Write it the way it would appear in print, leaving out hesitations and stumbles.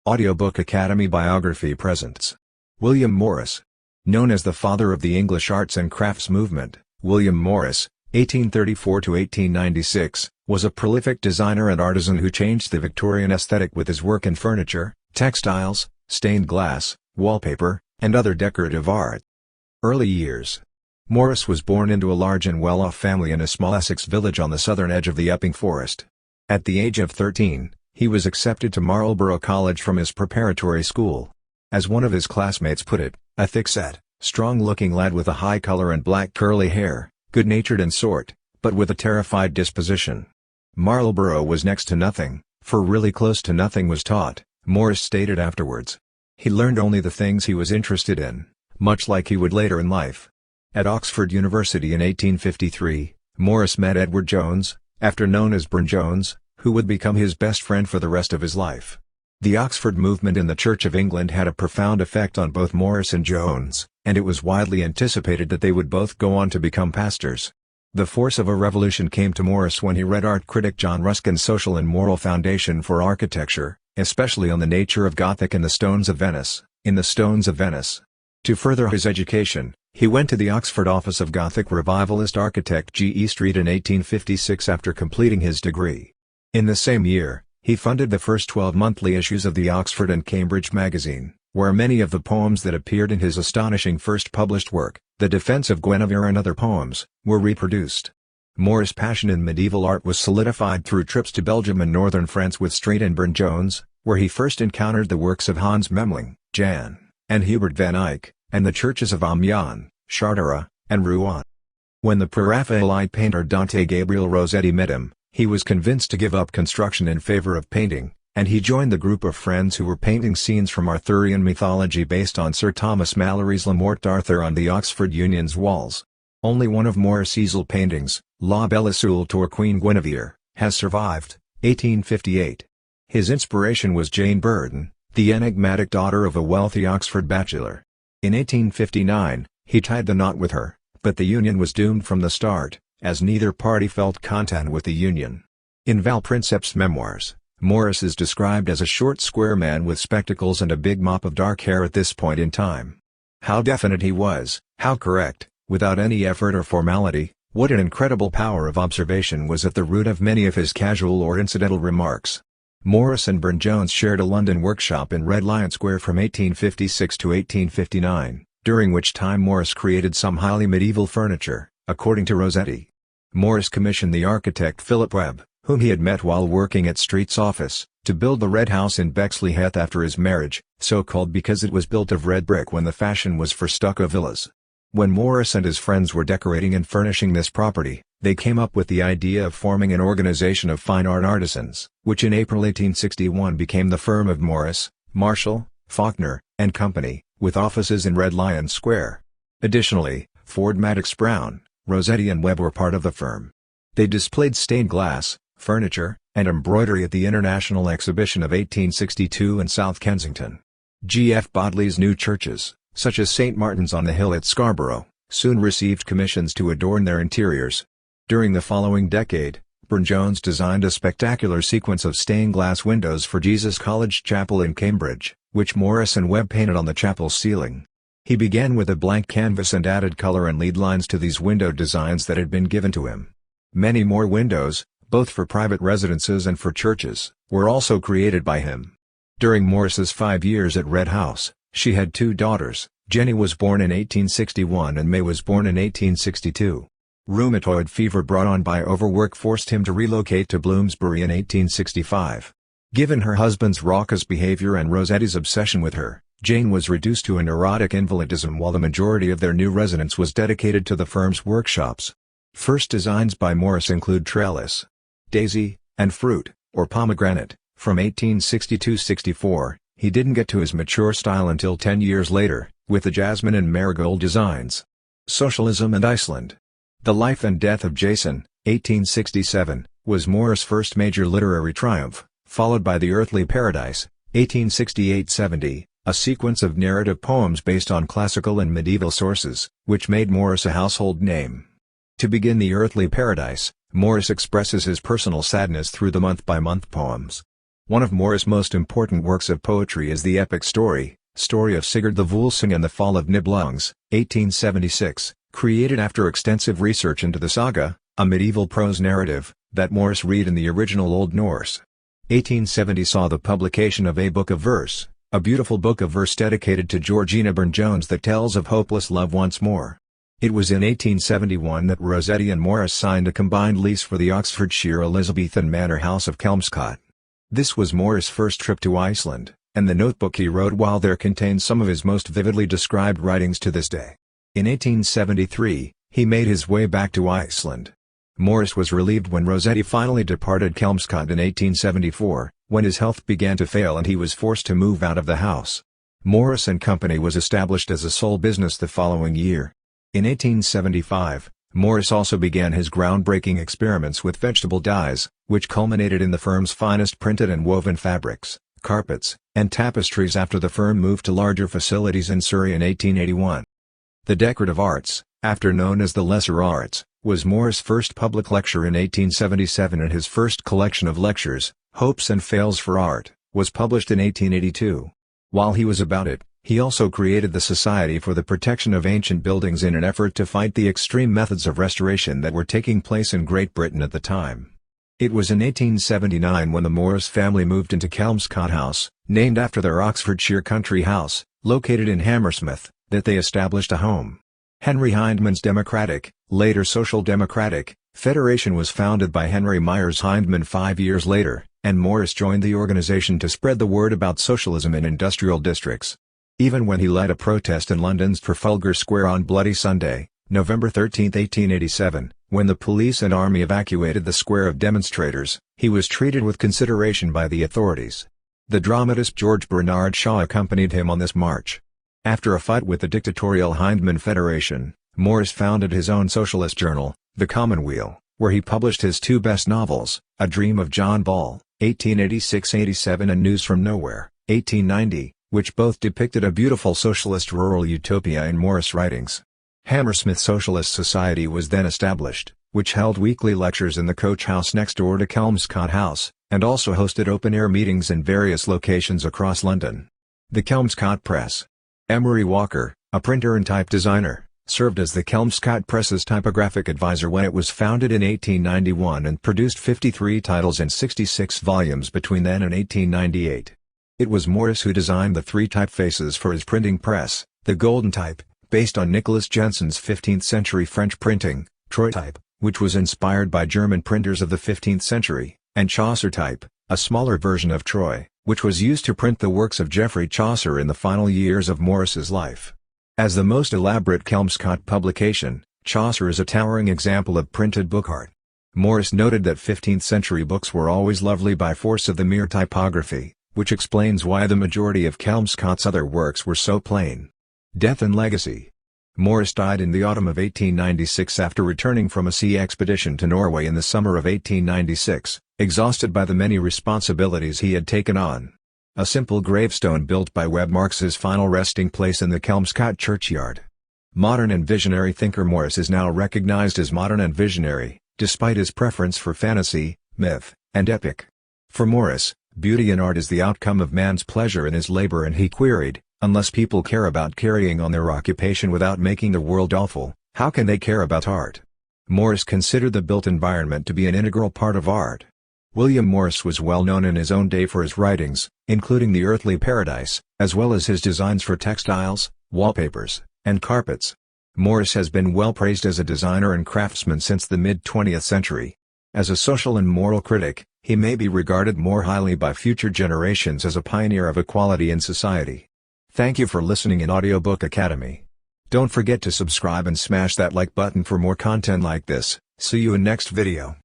Audiobook Academy Biography presents William Morris. Known as the father of the English arts and crafts movement, William Morris, 1834–1896, was a prolific designer and artisan who changed the Victorian aesthetic with his work in furniture, textiles, stained glass, wallpaper, and other decorative art. Early years. Morris was born into a large and well-off family in a small Essex village on the southern edge of the Epping Forest. At the age of 13, he was accepted to Marlborough College from his preparatory school. As one of his classmates put it, a thick-set, strong-looking lad with a high color and black curly hair, good-natured and sort, but with a terrified disposition. Marlborough was next to nothing, for really close to nothing was taught, Morris stated afterwards. He learned only the things he was interested in, much like he would later in life. At Oxford University in 1853, Morris met Edward Jones, after known as Burne-Jones, who would become his best friend for the rest of his life. The Oxford movement in the Church of England had a profound effect on both Morris and Jones, and it was widely anticipated that they would both go on to become pastors. The force of a revolution came to Morris when he read art critic John Ruskin's Social and Moral Foundation for Architecture, especially on the nature of Gothic in the Stones of Venice. To further his education, he went to the Oxford office of Gothic revivalist architect G. E. Street in 1856 after completing his degree. In the same year, he funded the first 12 monthly issues of the Oxford and Cambridge magazine, where many of the poems that appeared in his astonishing first published work, The Defence of Guinevere and Other Poems, were reproduced. Morris' passion in medieval art was solidified through trips to Belgium and northern France with Street and Burne-Jones, where he first encountered the works of Hans Memling, Jan, and Hubert van Eyck, and the churches of Amiens, Chartres, and Rouen. When the Pre-Raphaelite painter Dante Gabriel Rossetti met him, he was convinced to give up construction in favor of painting, and he joined the group of friends who were painting scenes from Arthurian mythology based on Sir Thomas Malory's Le Morte d'Arthur on the Oxford Union's walls. Only one of Morris' easel paintings, La Belle Isoule or Queen Guinevere, has survived, 1858. His inspiration was Jane Burden, the enigmatic daughter of a wealthy Oxford bachelor. In 1859, he tied the knot with her, but the union was doomed from the start, as neither party felt content with the union. In Val Princeps' memoirs, Morris is described as a short square man with spectacles and a big mop of dark hair at this point in time. How definite he was, how correct, without any effort or formality, what an incredible power of observation was at the root of many of his casual or incidental remarks. Morris and Burne-Jones shared a London workshop in Red Lion Square from 1856 to 1859, during which time Morris created some highly medieval furniture, according to Rossetti. Morris commissioned the architect Philip Webb, whom he had met while working at Street's office, to build the Red House in Bexley Heath after his marriage, so called because it was built of red brick when the fashion was for stucco villas. When Morris and his friends were decorating and furnishing this property, they came up with the idea of forming an organization of fine art artisans, which in April 1861 became the firm of Morris, Marshall, Faulkner, and Company, with offices in Red Lion Square. Additionally, Ford Madox Brown, Rossetti and Webb were part of the firm. They displayed stained glass, furniture, and embroidery at the International Exhibition of 1862 in South Kensington. G. F. Bodley's new churches, such as St. Martin's on the Hill at Scarborough, soon received commissions to adorn their interiors. During the following decade, Burne-Jones designed a spectacular sequence of stained glass windows for Jesus College Chapel in Cambridge, which Morris and Webb painted on the chapel's ceiling. He began with a blank canvas and added color and lead lines to these window designs that had been given to him. Many more windows, both for private residences and for churches, were also created by him. During Morris's 5 years at Red House, she had 2 daughters. Jenny was born in 1861 and May was born in 1862. Rheumatoid fever brought on by overwork forced him to relocate to Bloomsbury in 1865. Given her husband's raucous behavior and Rossetti's obsession with her, Jane was reduced to a neurotic invalidism while the majority of their new residence was dedicated to the firm's workshops. First designs by Morris include trellis, daisy, and fruit, or pomegranate. From 1862–64, he didn't get to his mature style until 10 years later, with the jasmine and marigold designs. Socialism and Iceland. The Life and Death of Jason, 1867, was Morris' first major literary triumph, followed by The Earthly Paradise, 1868–70. A sequence of narrative poems based on classical and medieval sources, which made Morris a household name. To begin The Earthly Paradise, Morris expresses his personal sadness through the month-by-month poems. One of Morris' most important works of poetry is the epic story of Sigurd the Volsung and the Fall of Nibelungs, 1876, created after extensive research into the saga, a medieval prose narrative, that Morris read in the original Old Norse. 1870 saw the publication of A Book of Verse, a beautiful book of verse dedicated to Georgina Burne-Jones that tells of hopeless love once more. It was in 1871 that Rossetti and Morris signed a combined lease for the Oxfordshire Elizabethan manor house of Kelmscott. This was Morris' first trip to Iceland, and the notebook he wrote while there contains some of his most vividly described writings to this day. In 1873, he made his way back to Iceland. Morris was relieved when Rossetti finally departed Kelmscott in 1874, when his health began to fail and he was forced to move out of the house. Morris and Company was established as a sole business the following year. In 1875, Morris also began his groundbreaking experiments with vegetable dyes, which culminated in the firm's finest printed and woven fabrics, carpets, and tapestries after the firm moved to larger facilities in Surrey in 1881. The Decorative Arts, after known as the Lesser Arts, was Morris' first public lecture in 1877 and his first collection of lectures, Hopes and Fails for Art, was published in 1882. While he was about it, he also created the Society for the Protection of Ancient Buildings in an effort to fight the extreme methods of restoration that were taking place in Great Britain at the time. It was in 1879 when the Morris family moved into Kelmscott House, named after their Oxfordshire country house, located in Hammersmith, that they established a home. Henry Hyndman's Democratic, later Social Democratic, Federation was founded by Henry Myers Hyndman 5 years later, and Morris joined the organization to spread the word about socialism in industrial districts. Even when he led a protest in London's Trafalgar Square on Bloody Sunday, November 13, 1887, when the police and army evacuated the square of demonstrators, he was treated with consideration by the authorities. The dramatist George Bernard Shaw accompanied him on this march. After a fight with the dictatorial Hyndman Federation, Morris founded his own socialist journal, The Commonweal, where he published his two best novels, A Dream of John Ball, 1886-87 and News from Nowhere, 1890, which both depicted a beautiful socialist rural utopia in Morris' writings. Hammersmith Socialist Society was then established, which held weekly lectures in the coach house next door to Kelmscott House, and also hosted open-air meetings in various locations across London. The Kelmscott Press. Emery Walker, a printer and type designer, served as the Kelmscott Press's typographic advisor when it was founded in 1891 and produced 53 titles in 66 volumes between then and 1898. It was Morris who designed the three typefaces for his printing press, the Golden Type, based on Nicolas Jensen's 15th-century French printing, Troy Type, which was inspired by German printers of the 15th century, and Chaucer Type, a smaller version of Troy, which was used to print the works of Geoffrey Chaucer in the final years of Morris's life. As the most elaborate Kelmscott publication, Chaucer is a towering example of printed book art. Morris noted that 15th-century books were always lovely by force of the mere typography, which explains why the majority of Kelmscott's other works were so plain. Death and Legacy. Morris died in the autumn of 1896 after returning from a sea expedition to Norway in the summer of 1896, exhausted by the many responsibilities he had taken on. A simple gravestone built by Webb marks his final resting place in the Kelmscott churchyard. Modern and visionary thinker Morris is now recognized as modern and visionary, despite his preference for fantasy, myth, and epic. For Morris, beauty in art is the outcome of man's pleasure in his labor, and he queried, unless people care about carrying on their occupation without making the world awful, how can they care about art? Morris considered the built environment to be an integral part of art. William Morris was well known in his own day for his writings, including The Earthly Paradise, as well as his designs for textiles, wallpapers, and carpets. Morris has been well praised as a designer and craftsman since the mid-20th century. As a social and moral critic, he may be regarded more highly by future generations as a pioneer of equality in society. Thank you for listening in Audiobook Academy. Don't forget to subscribe and smash that like button for more content like this. See you in next video.